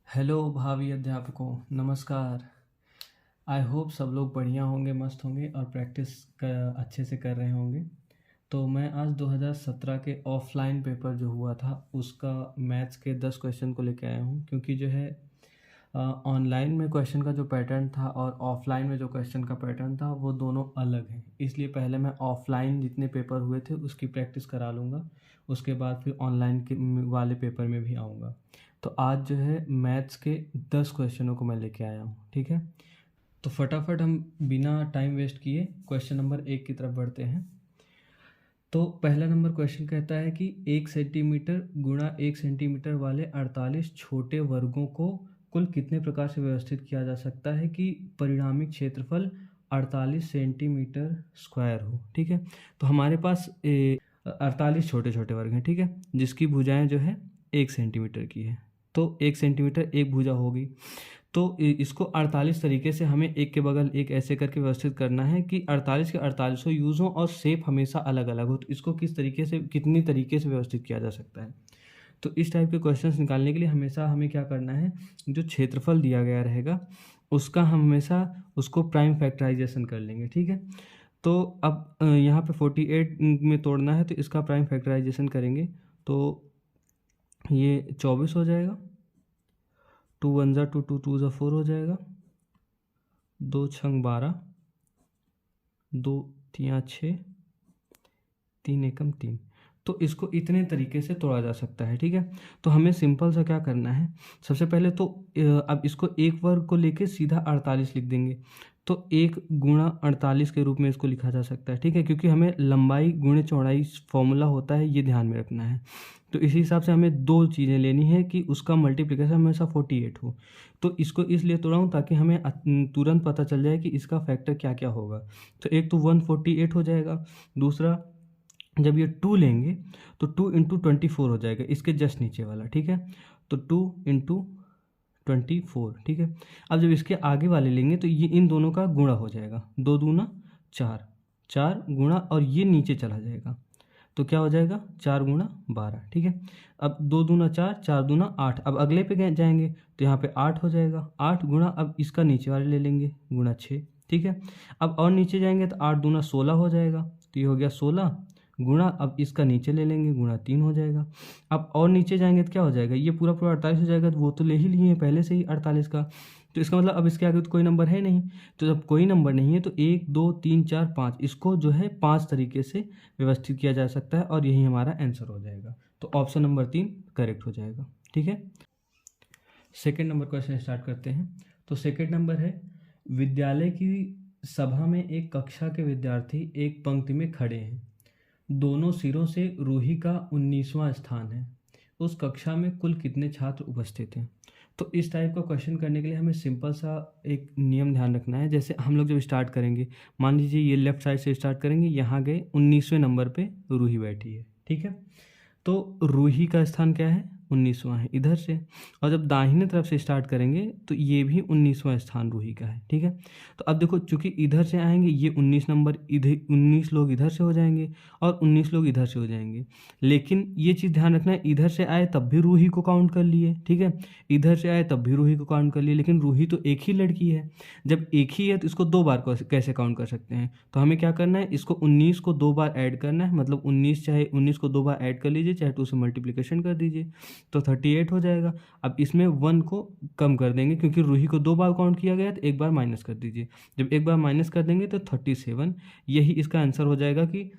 Hello भावी अध्यापकों, नमस्कार। आई होप सब लोग बढ़िया होंगे, मस्त होंगे और प्रैक्टिस अच्छे से कर रहे होंगे। तो मैं आज 2017 के ऑफलाइन पेपर जो हुआ था उसका मैथ्स के 10 क्वेश्चन को लेके आया हूँ, क्योंकि जो है ऑनलाइन में क्वेश्चन का जो पैटर्न था और ऑफलाइन में जो क्वेश्चन का पैटर्न था वो दोनों अलग हैं। इसलिए पहले मैं ऑफलाइन जितने पेपर हुए थे उसकी प्रैक्टिस करा लूँगा, उसके बाद फिर ऑनलाइन के वाले पेपर में भी आऊँगा। तो आज जो है मैथ्स के 10 क्वेश्चनों को मैं लेके आया हूँ, ठीक है। तो फटाफट हम बिना टाइम वेस्ट किए क्वेश्चन नंबर 1 की तरफ बढ़ते हैं। तो पहला नंबर क्वेश्चन कहता है कि 1 सेंटीमीटर गुणा 1 सेंटीमीटर वाले 48 छोटे वर्गों को कुल कितने प्रकार से व्यवस्थित किया जा सकता है कि परिणामी क्षेत्रफल 48 सेंटीमीटर स्क्वायर हो, ठीक है। तो हमारे पास 48 छोटे छोटे वर्ग हैं, ठीक है, जिसकी भुजाएं जो है 1 सेंटीमीटर की है। तो 1 सेंटीमीटर एक भुजा होगी। तो इसको 48 तरीके से हमें एक के बगल एक ऐसे करके व्यवस्थित करना है कि 48 के 48 यूज़ हों और शेप हमेशा अलग अलग हो। तो इसको किस तरीके से, कितनी तरीके से व्यवस्थित किया जा सकता है। तो इस टाइप के क्वेश्चंस निकालने के लिए हमेशा हमें क्या करना है, जो क्षेत्रफल दिया गया रहेगा उसका हम हमेशा उसको प्राइम फैक्टराइजेशन कर लेंगे, ठीक है। तो अब यहाँ पे 48 में तोड़ना है तो इसका प्राइम फैक्टराइजेशन करेंगे तो ये 24 हो जाएगा। 2 1 ज़ा 2, 2 2 ज़ा 4 हो जाएगा। 2 छंग 12, 2 तियाँ 6, 3 एकम 3। तो इसको इतने तरीके से तोड़ा जा सकता है, ठीक है। तो हमें सिंपल सा क्या करना है, सबसे पहले तो अब इसको एक वर्ग को लेके सीधा 48 लिख देंगे। तो 1 गुणा 48 के रूप में इसको लिखा जा सकता है, ठीक है, क्योंकि हमें लंबाई गुणे चौड़ाई फॉर्मूला होता है, ये ध्यान में रखना है। तो इसी हिसाब से हमें दो चीज़ें लेनी है कि उसका मल्टीप्लिकेशन हमेशा 48 हो। तो इसको इसलिए तोड़ा हूँ ताकि हमें तुरंत पता चल जाए कि इसका फैक्टर क्या क्या होगा। तो एक तो 148 हो जाएगा, दूसरा जब ये 2 लेंगे तो 2 इंटू 24 हो जाएगा, इसके जस्ट नीचे वाला, ठीक है। तो 2 इंटू 24, ठीक है। अब जब इसके आगे वाले लेंगे तो ये इन दोनों का गुणा हो जाएगा, 2 दूना 4, 4 गुणा और ये नीचे चला जाएगा तो क्या हो जाएगा 4 गुणा 12, ठीक है। अब 2 दूना 4, 4 दूना 8। अब अगले पे जाएंगे तो यहाँ पे 8 हो जाएगा, 8 गुणा अब इसका नीचे वाले ले लेंगे गुणा 6, ठीक है। अब और नीचे जाएंगे तो 8 दूना 16 हो जाएगा, तो ये हो गया 16 गुणा अब इसका नीचे ले लेंगे गुणा 3 हो जाएगा। अब और नीचे जाएंगे तो क्या हो जाएगा, ये पूरा पूरा 48 हो जाएगा। तो वो तो ले ही लिए हैं पहले से ही 48 का, तो इसका मतलब अब इसके आगे तो कोई नंबर है नहीं। तो जब कोई नंबर नहीं है तो 1 2 3 4 5 इसको जो है 5 तरीके से व्यवस्थित किया जा सकता है और यही हमारा आंसर हो जाएगा। तो ऑप्शन नंबर 3 करेक्ट हो जाएगा, ठीक है। सेकेंड नंबर क्वेश्चन स्टार्ट करते हैं। तो सेकेंड नंबर है, विद्यालय की सभा में एक कक्षा के विद्यार्थी एक पंक्ति में खड़े हैं, दोनों सिरों से रूही का 19वां स्थान है, उस कक्षा में कुल कितने छात्र उपस्थित हैं। तो इस टाइप का क्वेश्चन करने के लिए हमें सिंपल सा एक नियम ध्यान रखना है। जैसे हम लोग जब स्टार्ट करेंगे, मान लीजिए ये लेफ्ट साइड से स्टार्ट करेंगे, यहाँ गए 19वें नंबर पे रूही बैठी है, ठीक है। तो रूही का स्थान क्या है, 19वां है इधर से। और जब दाहिने तरफ से स्टार्ट करेंगे तो ये भी 19वां स्थान रूही का है, ठीक है। तो अब देखो चूंकि इधर से आएंगे ये 19 नंबर, इधर 19 लोग इधर से हो जाएंगे और 19 लोग इधर से हो जाएंगे। लेकिन ये चीज़ ध्यान रखना है, इधर से आए तब भी रूही को काउंट कर लिए, ठीक है, इधर से आए तब भी रूही को काउंट कर लिए। लेकिन रूही तो एक ही लड़की है, जब एक ही है तो इसको 2 बार कैसे काउंट कर सकते हैं। तो हमें क्या करना है, इसको 19 को 2 बार ऐड करना है, मतलब 19 चाहे 19 को 2 बार ऐड कर लीजिए, चाहे 2 से मल्टीप्लिकेशन कर दीजिए, तो 38 हो जाएगा। अब इसमें 1 को कम कर देंगे क्योंकि रूही को 2 बार काउंट किया गया, तो एक बार माइनस कर दीजिए। जब एक बार माइनस कर देंगे तो 37, यही इसका आंसर हो जाएगा कि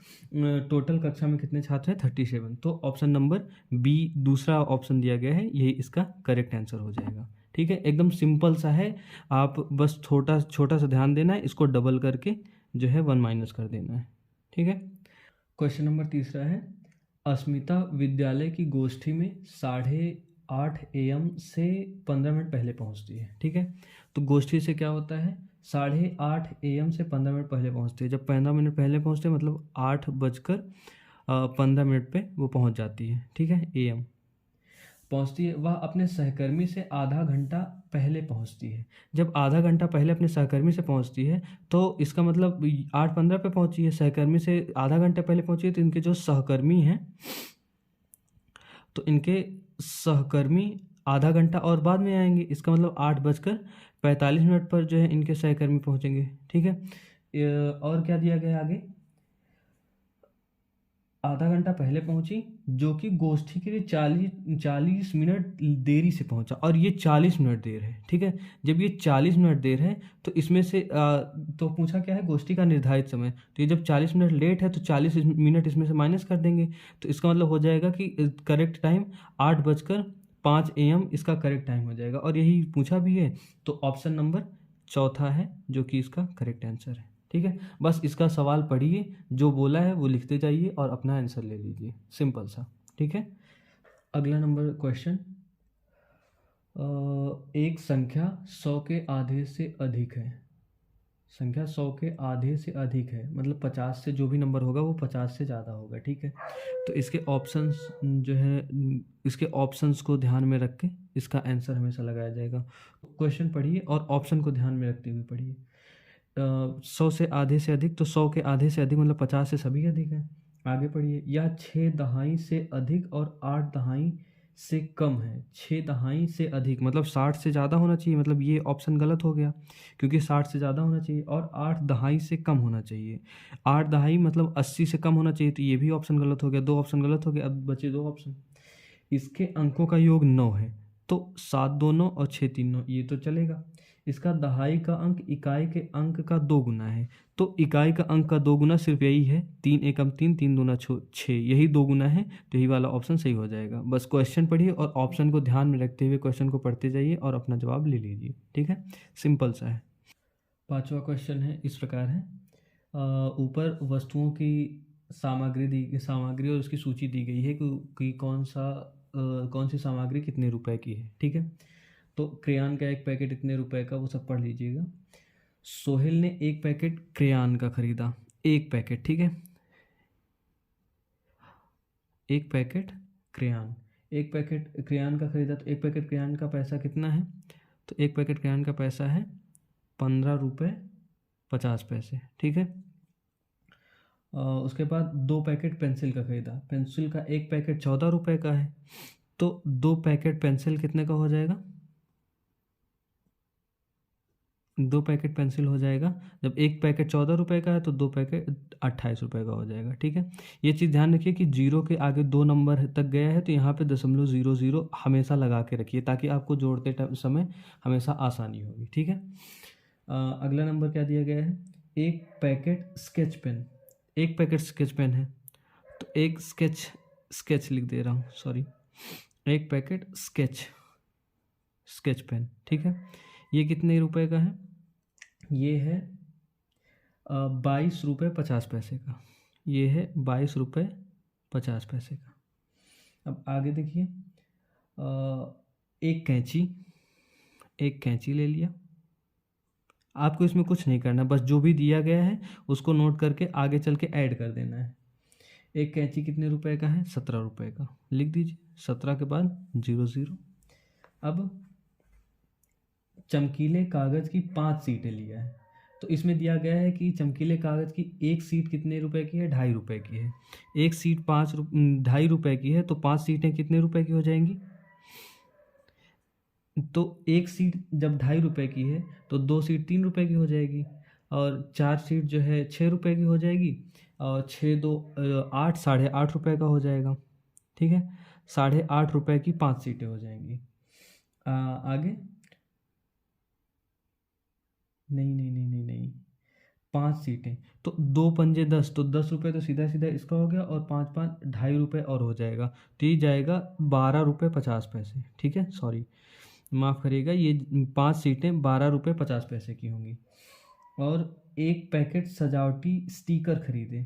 टोटल कक्षा में कितने छात्र हैं, 37। तो ऑप्शन नंबर बी दूसरा ऑप्शन दिया गया है, यही इसका करेक्ट आंसर हो जाएगा, ठीक है। एकदम सिंपल सा है, आप बस छोटा छोटा सा ध्यान देना है, इसको डबल करके जो है 1 माइनस कर देना है, ठीक है। क्वेश्चन नंबर तीसरा है, अस्मिता विद्यालय की गोष्ठी में 8:30 AM से 15 मिनट पहले पहुंचती है, ठीक है। तो गोष्ठी से क्या होता है, 8:30 AM से 15 मिनट पहले पहुंचती है। जब 15 मिनट पहले पहुंचते हैं मतलब 8:15 पे वो पहुंच जाती है, ठीक है, AM पहुंचती है। वह अपने सहकर्मी से आधा घंटा पहले पहुंचती है। जब आधा घंटा पहले अपने सहकर्मी से पहुंचती है तो इसका मतलब 8:15 पे पहुंची है, सहकर्मी से आधा घंटा पहले पहुंची है। तो इनके जो सहकर्मी हैं, तो इनके सहकर्मी आधा घंटा और बाद में आएंगे, इसका मतलब 8:45 पर जो है इनके सहकर्मी पहुंचेंगे। ठीक है, और क्या दिया गया आगे, आधा घंटा पहले पहुंची, जो कि गोष्ठी के लिए 40 मिनट देरी से पहुंचा, और ये 40 मिनट देर है। ठीक है, जब ये 40 मिनट देर है तो इसमें से तो पूछा क्या है, गोष्ठी का निर्धारित समय, तो ये जब 40 मिनट लेट है तो 40 मिनट इसमें से माइनस कर देंगे, तो इसका मतलब हो जाएगा कि करेक्ट टाइम 8:05 AM इसका करेक्ट टाइम हो जाएगा, और यही पूछा भी है। तो ऑप्शन नंबर चौथा है जो कि इसका करेक्ट आंसर है। ठीक है, बस इसका सवाल पढ़िए, जो बोला है वो लिखते जाइए और अपना आंसर ले लीजिए, सिंपल सा। ठीक है, अगला नंबर क्वेश्चन, एक संख्या 100 के आधे से अधिक है। संख्या 100 के आधे से अधिक है, मतलब 50 से जो भी नंबर होगा वो 50 से ज़्यादा होगा। ठीक है, तो इसके ऑप्शंस जो है, इसके ऑप्शंस को ध्यान में रख के इसका आंसर हमेशा लगाया जाएगा। क्वेश्चन पढ़िए और ऑप्शन को ध्यान में रखते हुए पढ़िए। 100 से आधे से अधिक, तो 100 के आधे से अधिक मतलब 50 से सभी अधिक है। आगे पढ़िए, या 6 दहाई से अधिक और 8 दहाई से कम है। 6 दहाई से अधिक मतलब 60 से ज़्यादा होना चाहिए, मतलब ये ऑप्शन गलत हो गया, क्योंकि 60 से ज़्यादा होना चाहिए, और 8 दहाई से कम होना चाहिए। 8 दहाई मतलब 80 से कम होना चाहिए, तो ये भी ऑप्शन गलत हो गया, 2 ऑप्शन गलत हो गए। अब बचे 2 ऑप्शन, इसके अंकों का योग 9 है, तो 7 2 9 और 6 3 9, ये तो चलेगा। इसका दहाई का अंक इकाई के अंक का 2 गुना है, तो इकाई का अंक का 2 गुना सिर्फ यही है, 3 एकम 3 3 दूना 6, यही 2 गुना है, तो यही वाला ऑप्शन सही हो जाएगा। बस क्वेश्चन पढ़िए और ऑप्शन को ध्यान में रखते हुए क्वेश्चन को पढ़ते जाइए और अपना जवाब ले लीजिए। ठीक है, सिंपल सा है। 5वां क्वेश्चन है, इस प्रकार है, ऊपर वस्तुओं की सामग्री और उसकी सूची दी गई है कि कौन सी सामग्री कितने रुपए की है। ठीक है, तो क्रेयॉन का एक पैकेट इतने रुपए का, वो सब पढ़ लीजिएगा। सोहेल ने एक पैकेट क्रेयॉन का खरीदा, एक पैकेट। ठीक है, एक पैकेट क्रेयॉन का खरीदा, तो एक पैकेट क्रेयॉन का पैसा कितना है, तो एक पैकेट क्रेयॉन का पैसा है 15 रुपये 50 पैसे। ठीक है, उसके बाद 2 पैकेट पेंसिल का खरीदा, पेंसिल का एक पैकेट 14 रुपये का है, तो 2 पैकेट पेंसिल कितने का हो जाएगा, 2 पैकेट पेंसिल हो जाएगा, जब एक पैकेट 14 रुपये का है तो 2 पैकेट 28 रुपये का हो जाएगा। ठीक है, ये चीज़ ध्यान रखिए कि 0 के आगे 2 नंबर तक गया है तो यहाँ पे 0.00 हमेशा लगा के रखिए, ताकि आपको जोड़ते समय हमेशा आसानी होगी। ठीक है, अगला नंबर क्या दिया गया है, एक पैकेट स्केच पेन है, तो एक स्केच लिख दे रहा हूँ, सॉरी, एक पैकेट स्केच पेन। ठीक है, ये कितने रुपए का है, ये है 22 रुपये 50 पैसे का, ये है 22 रुपये 50 पैसे का। अब आगे देखिए, एक कैंची ले लिया, आपको इसमें कुछ नहीं करना, बस जो भी दिया गया है उसको नोट करके आगे चल के ऐड कर देना है। एक कैंची कितने रुपए का है, 17 रुपये का, लिख दीजिए, 17 के बाद 00। अब चमकीले कागज़ की 5 सीटें लिया है, तो इसमें दिया गया है कि चमकीले कागज़ की एक सीट कितने रुपए की है, 2.5 रुपये की है। एक सीट 2.5 रुपये की है, तो 5 सीटें कितने रुपए की हो जाएंगी, तो एक सीट जब 2.5 रुपये की है तो 2 सीट 3 रुपये की हो जाएगी, और 4 सीट जो है 6 रुपये की हो जाएगी, और 6 2 8 8.5 रुपये का हो जाएगा। ठीक है, 8.5 रुपये की 5 सीटें हो जाएंगी। आगे नहीं, 5 सीटें, तो 2 पंजे 10, तो 10 रुपये तो सीधा सीधा इसका हो गया, और 5 5 2.5 रुपये और हो जाएगा, तो ये जाएगा 12 रुपये 50 पैसे। ठीक है, सॉरी माफ़ करिएगा, ये 5 सीटें 12 रुपये 50 पैसे की होंगी। और एक पैकेट सजावटी स्टिकर खरीदे।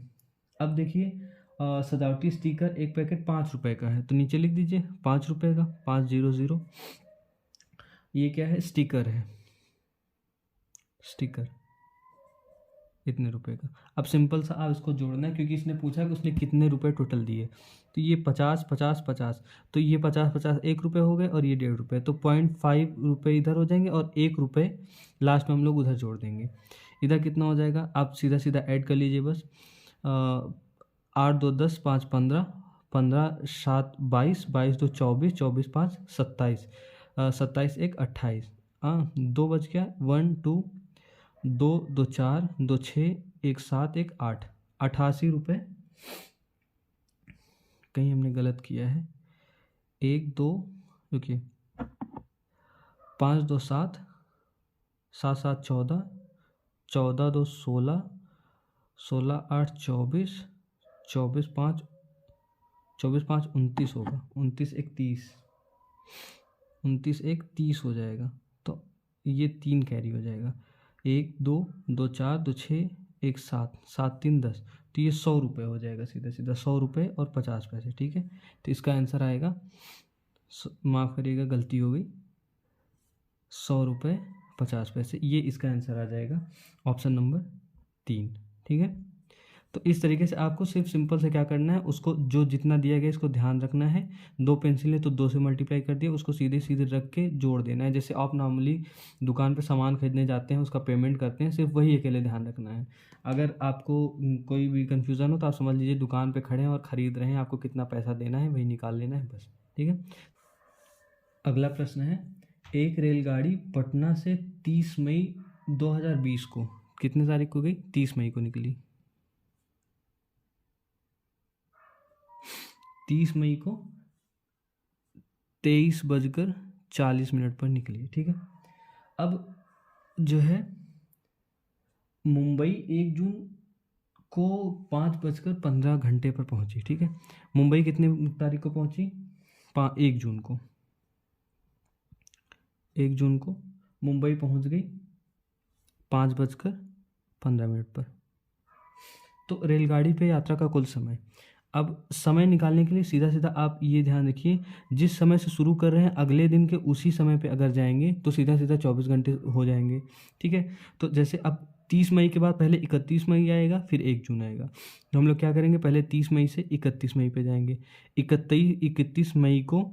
अब देखिए, सजावटी स्टिकर एक पैकेट 5 रुपये का है, तो नीचे लिख दीजिए 5 रुपये का, 500। ये क्या है, स्टिकर है, स्टिकर इतने रुपए का। अब सिंपल सा आप इसको जोड़ना है, क्योंकि इसने पूछा कि उसने कितने रुपए टोटल दिए, तो ये 50 50 50, तो ये 50 50 1 रुपये हो गए, और ये 1.5 रुपये, तो 0.5 रुपये इधर हो जाएंगे, और 1 रुपये लास्ट में हम लोग उधर जोड़ देंगे। इधर कितना हो जाएगा, आप सीधा सीधा ऐड कर लीजिए बस, 8 2 10 5 15, 15 7 22, 22 2 24, 24 5 27, 27 1 28, 2 बज गया, 1 2 2 2 4 2 6 1 7 1 8, 88 रुपये। कहीं हमने गलत किया है, 1 2 रुकिए, 5 2 7, 7 7 14, 14 2 16, 16 8 24, 24 5 29 होगा, 29 1 30, 29 1 30 हो जाएगा। तो ये 3 कैरी हो जाएगा, 1 2 2 4 2 6 1 7, 7 3 10, तो ये 100 रुपये हो जाएगा, सीधा सीधा 100 रुपये और 50 पैसे। ठीक है, तो इसका आंसर आएगा, माफ़ करिएगा गलती हो गई, 100 रुपये 50 पैसे, ये इसका आंसर आ जाएगा, ऑप्शन नंबर 3। ठीक है, तो इस तरीके से आपको सिर्फ सिंपल से क्या करना है, उसको जो जितना दिया गया इसको ध्यान रखना है। 2 पेंसिलें तो 2 से मल्टीप्लाई कर दिया, उसको सीधे सीधे रख के जोड़ देना है। जैसे आप नॉर्मली दुकान पे सामान खरीदने जाते हैं, उसका पेमेंट करते हैं, सिर्फ वही अकेले ध्यान रखना है। अगर आपको कोई भी कन्फ्यूज़न हो तो आप समझ लीजिए दुकान पर खड़े हैं और ख़रीद रहे हैं, आपको कितना पैसा देना है वही निकाल लेना है बस। ठीक है, अगला प्रश्न है, एक रेलगाड़ी पटना से 30 मई 2020 को, कितने तारीख को गई, 30 मई को निकली, 30 मई को 23:40 पर निकली। ठीक है, अब जो है मुंबई 1 जून को 5:15 पर पहुंची। ठीक है, मुंबई कितने तारीख को पहुंची, 1 जून को, 1 जून को मुंबई पहुंच गई 5:15 पर। तो रेलगाड़ी पे यात्रा का कुल समय, अब समय निकालने के लिए सीधा सीधा आप ये ध्यान रखिए, जिस समय से शुरू कर रहे हैं अगले दिन के उसी समय पे अगर जाएंगे तो सीधा सीधा 24 घंटे हो जाएंगे। ठीक है, तो जैसे अब 30 मई के बाद पहले 31 मई आएगा, फिर 1 जून आएगा, तो हम लोग क्या करेंगे, पहले 30 मई से 31 मई पे जाएंगे। 31 मई को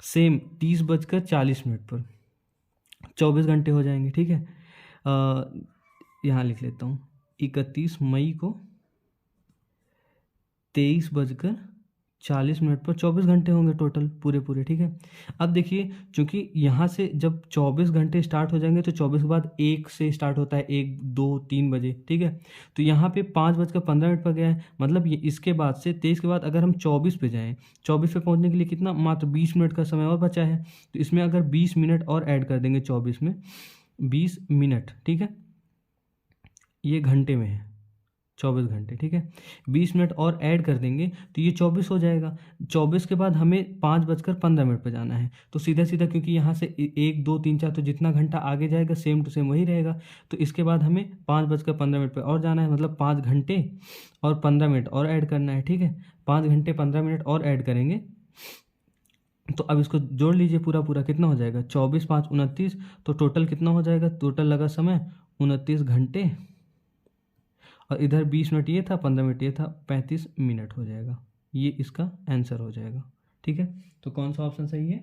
सेम 30:40 पर 24 घंटे हो जाएंगे। ठीक है, यहाँ लिख लेता हूँ, 31 मई को 23:40 पर 24 घंटे होंगे टोटल पूरे। ठीक है, अब देखिए चूंकि यहाँ से जब 24 घंटे स्टार्ट हो जाएंगे तो 24 के बाद 1 से स्टार्ट होता है, 1 2 3 बजे। ठीक है, तो यहाँ पे 5:15 पर गया है, मतलब ये इसके बाद से 23 के बाद अगर हम 24 पे जाएँ, 24 पे पहुँचने के लिए कितना, मात्र 20 मिनट का समय और बचा है। तो इसमें अगर 20 मिनट और ऐड कर देंगे 24 में, 20 मिनट, ठीक है, ये घंटे में है 24 घंटे। ठीक है, 20 मिनट और ऐड कर देंगे तो ये 24 हो जाएगा। 24 के बाद हमें 5:15 पर जाना है, तो सीधा सीधा क्योंकि यहाँ से 1 2 3 4 तो जितना घंटा आगे जाएगा सेम टू सेम वही रहेगा, तो इसके बाद हमें 5:15 पर और जाना है, मतलब 5 घंटे और 15 मिनट और ऐड करना है। ठीक है, 5 घंटे 15 मिनट और ऐड करेंगे, तो अब इसको जोड़ लीजिए पूरा कितना हो जाएगा, 24 5 29, तो टोटल कितना हो जाएगा, टोटल लगा समय 29 घंटे, और इधर 20 मिनट ये था, 15 मिनट ये था, 35 मिनट हो जाएगा। ये इसका आंसर हो जाएगा। ठीक है, तो कौन सा ऑप्शन सही है,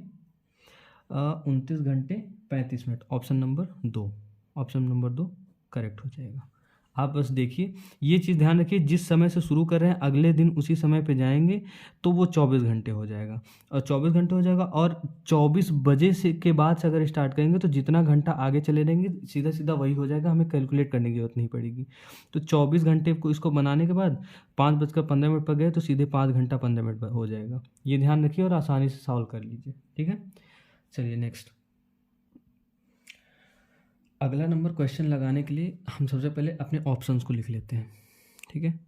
29 घंटे 35 मिनट, ऑप्शन नंबर 2 करेक्ट हो जाएगा। आप बस देखिए, ये चीज़ ध्यान रखिए, जिस समय से शुरू कर रहे हैं अगले दिन उसी समय पे जाएंगे तो वो 24 घंटे हो जाएगा, और 24 घंटे हो जाएगा, और 24 बजे से के बाद से अगर स्टार्ट करेंगे तो जितना घंटा आगे चले जाएंगे सीधा सीधा वही हो जाएगा, हमें कैलकुलेट करने की जरूरत नहीं पड़ेगी। तो 24 घंटे को इसको बनाने के बाद 5:15 पर गए तो सीधे 5 घंटा 15 मिनट हो जाएगा। ये ध्यान रखिए और आसानी से सॉल्व कर लीजिए। ठीक है, चलिए नेक्स्ट, अगला नंबर क्वेश्चन लगाने के लिए हम सबसे पहले अपने ऑप्शंस को लिख लेते हैं। ठीक है,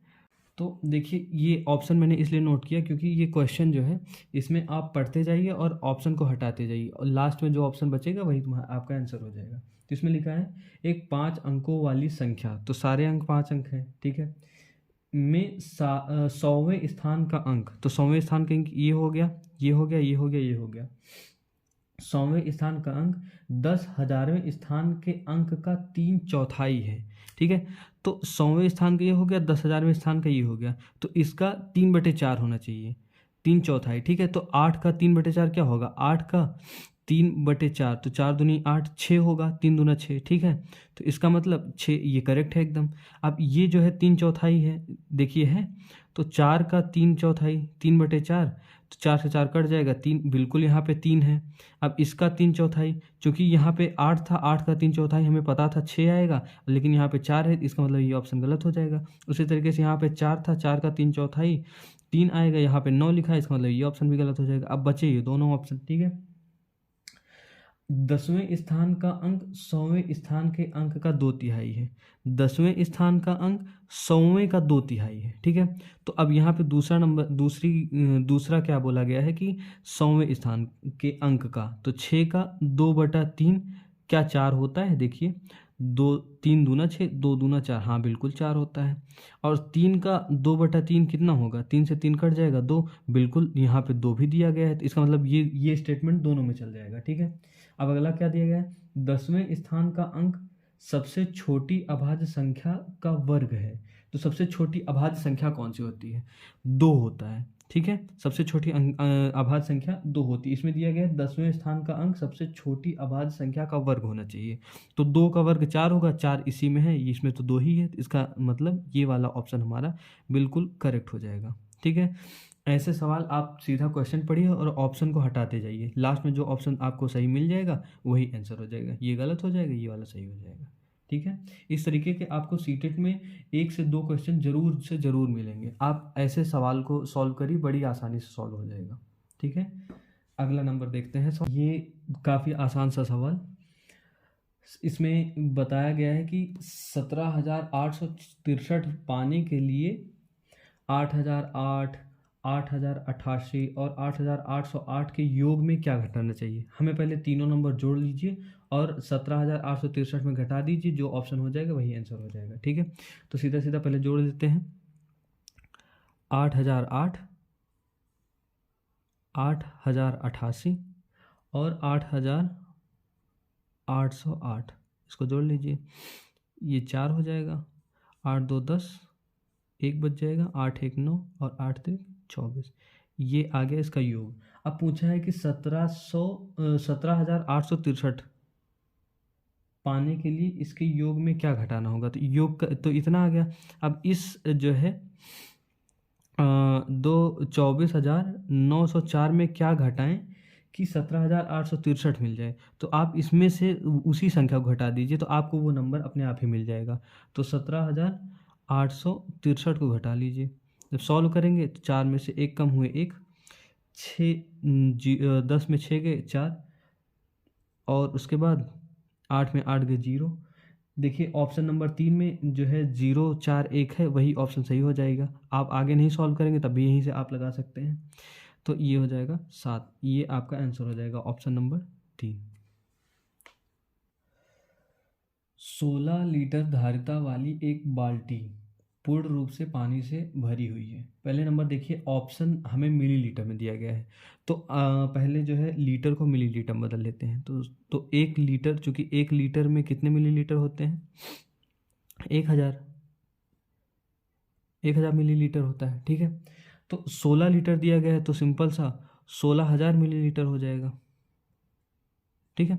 तो देखिए ये ऑप्शन मैंने इसलिए नोट किया क्योंकि ये क्वेश्चन जो है इसमें आप पढ़ते जाइए और ऑप्शन को हटाते जाइए, और लास्ट में जो ऑप्शन बचेगा वही तुम्हारा आपका आंसर हो जाएगा। तो इसमें लिखा है एक 5 अंकों वाली संख्या, तो सारे अंक 5 अंक हैं। ठीक है, में 100वें स्थान का अंक, तो 100वें स्थान का अंक ये हो गया, ये हो गया, ये हो गया, ये हो गया। 100वें स्थान का अंक 10,000वें स्थान के अंक का 3/4 है। ठीक है, तो 100वें स्थान का ये हो गया, 10,000वें स्थान का ये हो गया, तो इसका 3/4 होना चाहिए, 3/4। ठीक है, तो 8 का 3/4 क्या होगा, 8 का 3/4, तो 4 दूनी 8, 6 होगा, 3 दूना 6। ठीक है, तो इसका मतलब 6, ये करेक्ट है एकदम। अब ये जो है 3/4 है, देखिए है, तो 4 का 3/4, 3/4, तो 4 से 4 कट जाएगा, 3 बिल्कुल यहाँ पे 3 है। अब इसका 3/4, क्योंकि यहाँ पे 8 था, 8 का 3/4 हमें पता था 6 आएगा, लेकिन यहाँ पे 4 है, इसका मतलब ये ऑप्शन गलत हो जाएगा। उसी तरीके से यहाँ पे 4 था, 4 का 3/4 3 आएगा, यहाँ पे 9 लिखा है, इसका मतलब ये ऑप्शन भी गलत हो जाएगा। अब बचे ये दोनों ऑप्शन, ठीक है। 10वें स्थान का अंक 100वें स्थान के अंक का 2/3 है। 10वें स्थान का अंक 100वें का 2/3 है, ठीक है। तो अब यहाँ पे दूसरा नंबर, दूसरा क्या बोला गया है कि 100वें स्थान के अंक का, तो 6 का 2/3 क्या 4 होता है? देखिए, 2 3 दूना 6, 2 दूना 4, हाँ बिल्कुल 4 होता है। और 3 का 2/3 कितना होगा? 3 से 3 कट जाएगा, 2, बिल्कुल यहाँ पे 2 भी दिया गया है, तो इसका मतलब ये स्टेटमेंट दोनों में चल जाएगा, ठीक है। अब अगला क्या दिया गया है? 10वें स्थान का अंक सबसे छोटी अभाज्य संख्या का वर्ग है। तो सबसे छोटी अभाज्य संख्या कौन सी होती है? 2 होता है, ठीक है। सबसे छोटी अभाज्य संख्या 2 होती है। इसमें दिया गया है 10वें स्थान का अंक सबसे छोटी अभाज्य संख्या का वर्ग होना चाहिए। तो 2 का वर्ग 4 होगा, 4 इसी में है, इसमें तो 2 ही है, इसका मतलब ये वाला ऑप्शन हमारा बिल्कुल करेक्ट हो जाएगा, ठीक है। ऐसे सवाल आप सीधा क्वेश्चन पढ़िए और ऑप्शन को हटाते जाइए, लास्ट में जो ऑप्शन आपको सही मिल जाएगा वही आंसर हो जाएगा। ये गलत हो जाएगा, ये वाला सही हो जाएगा, ठीक है। इस तरीके के आपको सीटेट में 1 से 2 क्वेश्चन जरूर से ज़रूर मिलेंगे। आप ऐसे सवाल को सॉल्व करिए, बड़ी आसानी से सॉल्व हो जाएगा, ठीक है। अगला नंबर देखते हैं। ये काफ़ी आसान सा सवाल, इसमें बताया गया है कि 17,863 पाने के लिए 8,008, 8,088 और 8,808 के योग में क्या घटाना चाहिए? हमें पहले तीनों नंबर जोड़ लीजिए और 17,863 में घटा दीजिए, जो ऑप्शन हो जाएगा वही आंसर हो जाएगा, ठीक है। तो सीधा सीधा पहले जोड़ देते हैं। 8,008, 8,088 और 8,808, इसको जोड़ लीजिए, ये 4 हो जाएगा। 8 2 10, 1 बच जाएगा, 8 1 9 और 8 3 24, ये आ गया इसका योग। अब पूछा है कि 17,863 पाने के लिए इसके योग में क्या घटाना होगा, तो योग का तो इतना आ गया। अब इस जो है 24,904 में क्या घटाएं कि 17,863 मिल जाए, तो आप इसमें से उसी संख्या को घटा दीजिए, तो आपको वो नंबर अपने आप ही मिल जाएगा। तो 17,863 को घटा लीजिए, जब सॉल्व करेंगे तो 4 में से 1 कम हुए 1, 10 में 6 गए 4, और उसके बाद 8 में 8 गए 0। देखिए ऑप्शन नंबर 3 में जो है 0 4 1 है, वही ऑप्शन सही हो जाएगा। आप आगे नहीं सॉल्व करेंगे तब भी यहीं से आप लगा सकते हैं, तो ये हो जाएगा 7, ये आपका आंसर हो जाएगा ऑप्शन नंबर 3। 16 लीटर धारिता वाली एक बाल्टी पूर्ण रूप से पानी से भरी हुई है। पहले नंबर देखिए, ऑप्शन हमें मिलीलीटर में दिया गया है, तो पहले जो है लीटर को मिलीलीटर में बदल लेते हैं। तो 1 लीटर, चूँकि 1 लीटर में कितने मिलीलीटर होते हैं? 1000 मिलीलीटर होता है, ठीक है। तो 16 लीटर दिया गया है, तो सिंपल सा 16,000 मिलीलीटर हो जाएगा, ठीक है।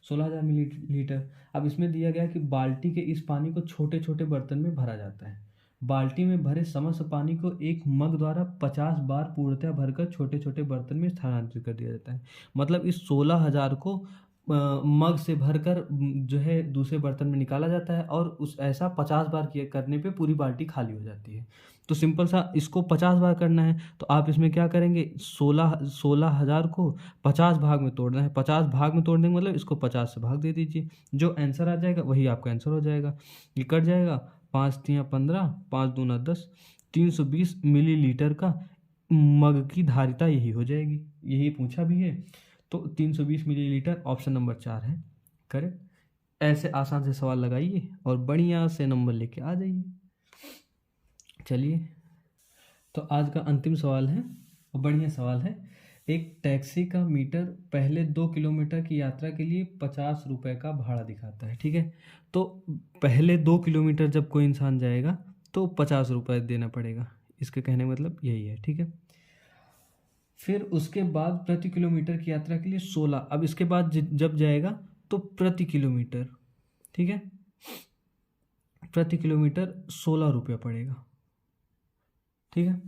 16,000 मिलीलीटर। अब इसमें दिया गया कि बाल्टी के इस पानी को छोटे छोटे बर्तन में भरा जाता है। बाल्टी में भरे समस्त पानी को एक मग द्वारा 50 बार पूर्णतः भरकर छोटे छोटे बर्तन में स्थानांतरित कर दिया जाता है। मतलब इस 16,000 को मग से भरकर जो है दूसरे बर्तन में निकाला जाता है, और उस ऐसा 50 बार किया करने पे पूरी बाल्टी खाली हो जाती है। तो सिंपल सा इसको 50 बार करना है, तो आप इसमें क्या करेंगे, 16,000 को 50 भाग में तोड़ना है। 50 भाग में तोड़ने का मतलब इसको 50 से भाग दे दीजिए, जो आंसर आ जाएगा वही आपका आंसर हो जाएगा। ये कट जाएगा, 5 3 15, 5 दूना 10, 320 मिलीलीटर का मग की धारिता यही हो जाएगी, यही पूछा भी है। तो 320 मिलीलीटर ऑप्शन नंबर 4 है करेक्ट। ऐसे आसान से सवाल लगाइए और बढ़िया से नंबर लेके आ जाइए। चलिए, तो आज का अंतिम सवाल है और बढ़िया सवाल है। एक टैक्सी का मीटर पहले 2 किलोमीटर की यात्रा के लिए 50 रुपये का भाड़ा दिखाता है, ठीक है। तो पहले 2 किलोमीटर जब कोई इंसान जाएगा तो 50 रुपये देना पड़ेगा, इसके कहने का मतलब यही है, ठीक है। फिर उसके बाद प्रति किलोमीटर की यात्रा के लिए 16, अब इसके बाद जब जाएगा तो प्रति किलोमीटर, ठीक है, प्रति किलोमीटर 16 रुपया पड़ेगा, ठीक है।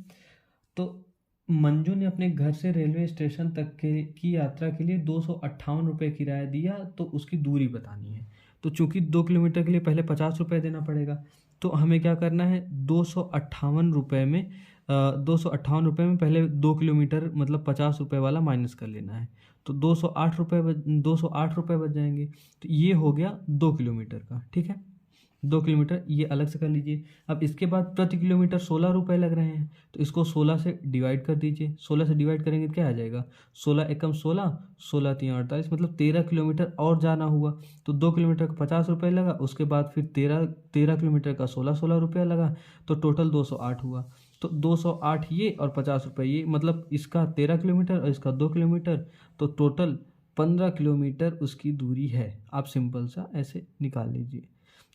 तो मंजू ने अपने घर से रेलवे स्टेशन तक की यात्रा के लिए 258 रुपये किराया दिया, तो उसकी दूरी बतानी है। तो चूंकि 2 किलोमीटर के लिए पहले 50 रुपये देना पड़ेगा, तो हमें क्या करना है, 258 रुपये में पहले 2 किलोमीटर मतलब 50 रुपये वाला माइनस कर लेना है। तो 208 रुपये बच जाएंगे। तो ये हो गया 2 किलोमीटर का, ठीक है। 2 किलोमीटर ये अलग से कर लीजिए। अब इसके बाद प्रति किलोमीटर 16 रुपये लग रहे हैं, तो इसको 16 से डिवाइड कर दीजिए। 16 से डिवाइड करेंगे तो क्या आ जाएगा, 16 एकम 16, 16 तीन 48, मतलब 13 किलोमीटर और जाना हुआ। तो 2 किलोमीटर का 50 रुपये लगा, उसके बाद फिर 13 किलोमीटर का 16 रुपया लगा, तो टोटल 208 हुआ। तो 208 ये और 50 रुपये ये, मतलब इसका 13 किलोमीटर और इसका 2 किलोमीटर, तो टोटल 15 किलोमीटर उसकी दूरी है। आप सिंपल सा ऐसे निकाल लीजिए।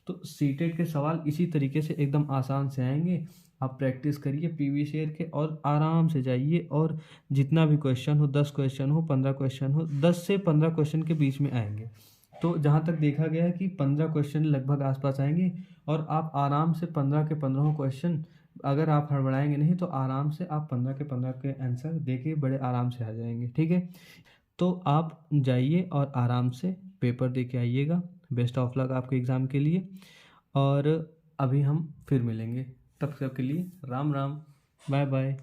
तो सीटेट के सवाल इसी तरीके से एकदम आसान से आएंगे। आप प्रैक्टिस करिए प्रीवियस ईयर के और आराम से जाइए, और जितना भी क्वेश्चन हो, 10 क्वेश्चन हो, 15 क्वेश्चन हो, 10 से 15 क्वेश्चन के बीच में आएंगे। तो जहाँ तक देखा गया है कि 15 क्वेश्चन लगभग आसपास आएंगे, और आप आराम से 15 के 15 क्वेश्चन, अगर आप हड़बड़ाएंगे नहीं तो आराम से आप 15 के 15 के आंसर देखिए, बड़े आराम से आ जाएंगे, ठीक है। तो आप जाइए और आराम से पेपर दे के आइएगा। बेस्ट ऑफ लक आपके एग्ज़ाम के लिए, और अभी हम फिर मिलेंगे। तब तक के लिए राम राम, बाय बाय।